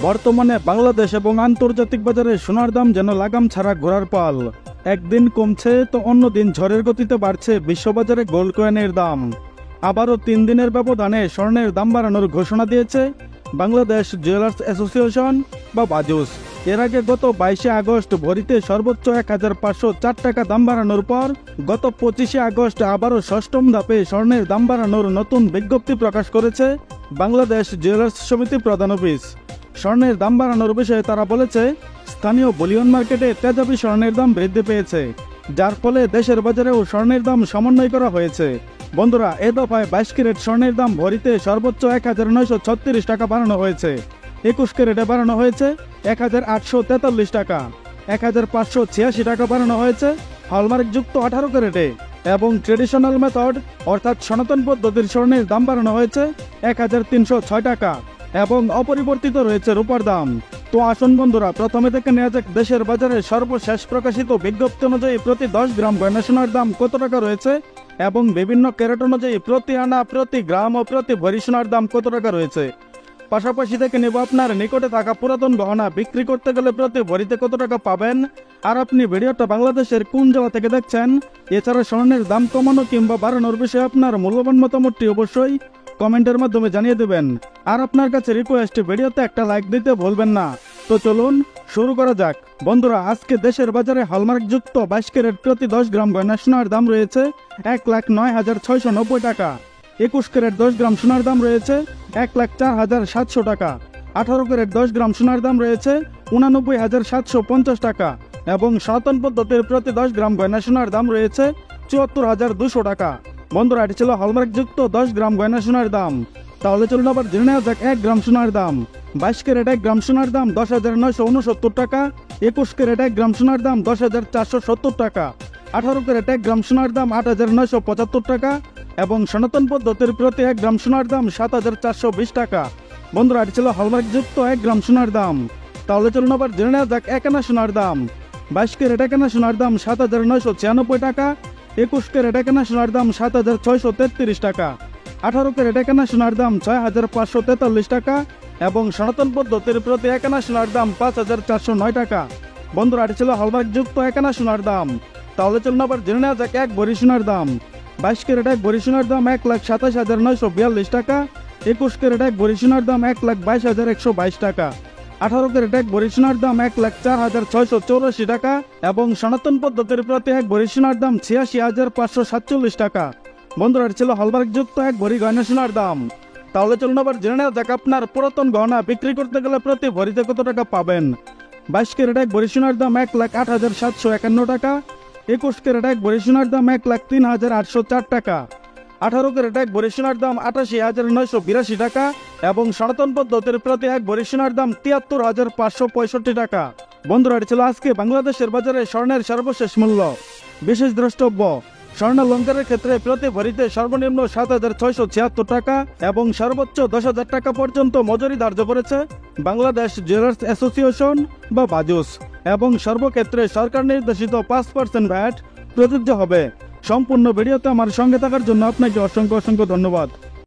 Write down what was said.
বর্তমানে বাংলাদেশ এবং আন্তর্জাতিক বাজারে সোনার দাম যেন লাগাম ছাড়া ঘোরার পাল। একদিন কমছে তো অন্যদিন ঝড়ের গতিতে বাড়ছে বিশ্ববাজারে গোল্ড কয়েনের দাম। আবারও 3 দিনের ব্যবধানে স্বর্ণের দাম বাড়ানোর ঘোষণা দিয়েছে বাংলাদেশ জুয়েলার্স অ্যাসোসিয়েশন বা বাজুস। এর আগে গত 22শে আগস্ট ভরিতে সর্বোচ্চ 1504 টাকা দাম বাড়ানোর পর গত 25শে আগস্ট আবারও ষষ্ঠম ধাপে স্বর্ণের দাম বাড়ানোর নতুন বিজ্ঞপ্তি প্রকাশ করেছে বাংলাদেশ জুয়েলার্স সমিতি প্রধান অফিস। স্বর্ণের দাম বাড়ানোর বিষয়ে তারা বলেছে, স্থানীয় বুলিয়ন মার্কেটে তেজাবি স্বর্ণের দাম বৃদ্ধি পেয়েছে, যার ফলে দেশের বাজারেও স্বর্ণের দাম সমন্বয় করা হয়েছে। বন্ধুরা, এ দফায় 22 ক্যারেট স্বর্ণের দাম ভরিতে সর্বোচ্চ 1936 টাকা বাড়ানো হয়েছে। 21 ক্যারেটে বাড়ানো হয়েছে 1843 টাকা, 1586 টাকা বাড়ানো হয়েছে হলমার্কযুক্ত 18 ক্যারেটে, এবং ট্রেডিশনাল মেথড অর্থাৎ সনাতন পদ্ধতির স্বর্ণের দাম বাড়ানো হয়েছে 1306 টাকা, এবং অপরিবর্তিত রয়েছে রূপার দাম। তো আসুন বন্ধুরা, প্রথমে থেকে নেওয়া যাক দেশের বাজারে সর্বশেষ প্রকাশিত বিজ্ঞপ্তি অনুযায়ী প্রতি 10 গ্রাম গয়না সোনার দাম কত টাকা রয়েছে এবং বিভিন্ন ক্যারেট অনুযায়ী প্রতি আনা, প্রতি গ্রাম ও প্রতি ভরি সোনার দাম কত টাকা রয়েছে। পাশাপাশি থেকে নেব আপনার নিকটে থাকা পুরাতন গহনা বিক্রি করতে গেলে প্রতি ভরিতে কত টাকা পাবেন, আর আপনি ভিডিওটা বাংলাদেশের কোন জেলা থেকে দেখছেন। এছাড়া স্বর্ণের দাম কমানো কিংবা বাড়ানোর বিষয়ে আপনার মূল্যবান মতামতটি অবশ্যই কমেন্টের মাধ্যমে জানিয়ে দেবেন। আর আপনার কাছে রিকোয়েস্ট, ভিডিওতে একটা লাইক দিতে ভুলবেন না। তো চলুন শুরু করা যাক। বন্ধুরা, আজকে দেশের বাজারে হলমার্কযুক্ত 22 ক্যারেট প্রতি 10 গ্রাম গয়না সোনার দাম রয়েছে 1,09,690 টাকা। 21 ক্যারেট 10 গ্রাম সোনার দাম রয়েছে 1,04,700 টাকা। 18 ক্যারেট 10 গ্রাম সোনার দাম রয়েছে 89,750 টাকা, এবং সনাতন পদ্ধতির প্রতি 10 গ্রাম গয়না সোনার দাম রয়েছে 74,200 টাকা। বন্ধুরা, এটি ছিল হলমার্কযুক্ত 10 গ্রাম গয়না সোনার দাম। তাহলে চলুন আবার জেনে নেওয়া যাক 1 গ্রাম সোনার দাম। 22 ক্যারেট 1 গ্রাম সোনার দাম 10,969 টাকা। 21 ক্যারেট 1 গ্রাম সোনার দাম 10,470 টাকা। 18 ক্যারেট 1 গ্রাম সোনার দাম 8,975 টাকা, এবং সনাতন পদ্ধতির প্রতি 1 গ্রাম সোনার দাম 7,420 টাকা। বন্ধুরা, এটি ছিল হলমার্কযুক্ত 1 গ্রাম সোনার দাম। তাহলে চলুন আবার জেনে নেওয়া যাক 1 আনা সোনার দাম। 22 ক্যারেট 1 আনা সোনার দাম 7,996 টাকা। 21 ক্যারেট 1 আনা সোনার দাম 7,633 টাকা। 18 ক্যারেট 1 আনা সোনার দাম 6,543 টাকা, এবং সনাতন পদ্ধতির প্রতি 1 আনা সোনার দাম 5,409 টাকা। বন্ধুরা, এটি ছিল হলমার্কযুক্ত 1 আনা সোনার দাম। তাহলে চলুন আবার জেনে নেওয়া যাক 1 ভরি সোনার দাম। 22 ক্যারেট 1 ভরি সোনার দাম 1,27,942 টাকা। 21 ক্যারেট 1 ভরি সোনার দাম 1,22,122 টাকা। 18 ক্যারেট 1 ভরি সোনার দাম 1,04,684 টাকা, এবং সনাতন পদ্ধতির প্রতি 1 ভরি সোনার দাম 86,547 টাকা। বন্ধুরা, এটি ছিল হলমার্কযুক্ত 1 ভরি গয়না সোনার দাম। তাহলে চলুন আবার জেনে নেওয়া যাক আপনার পুরাতন গহনা বিক্রি করতে গেলে প্রতি ভরিতে কত টাকা পাবেন। 22 ক্যারেট 1 ভরি সোনার দাম 1,08,751 টাকা। 21 ক্যারেট 1 ভরি সোনার দাম 1,03,804 টাকা। 18 ক্যারেট 1 ভরি সোনার দাম 88,982 টাকা, এবং সনাতন পদ্ধতির প্রতি 1 ভরি সোনার দাম 73,565 টাকা। বন্ধুরা, এটি ছিল আজকে বাংলাদেশের বাজারে স্বর্ণের সর্বশেষ মূল্য। বিশেষ দ্রষ্টব্য, স্বর্ণালঙ্কারের ক্ষেত্রে প্রতি ভরিতে সর্বনিম্ন 7,676 টাকা এবং সর্বোচ্চ 10,000 টাকা পর্যন্ত মজুরি ধার্য করেছে বাংলাদেশ জুয়েলার্স অ্যাসোসিয়েশন বা বাজুস, এবং সর্বক্ষেত্রে সরকার নির্দেশিত 5% ভ্যাট প্রযোজ্য হবে। সম্পূর্ণ ভিডিওতে আমার সঙ্গে থাকার জন্য আপনাকে অসংখ্য ধন্যবাদ।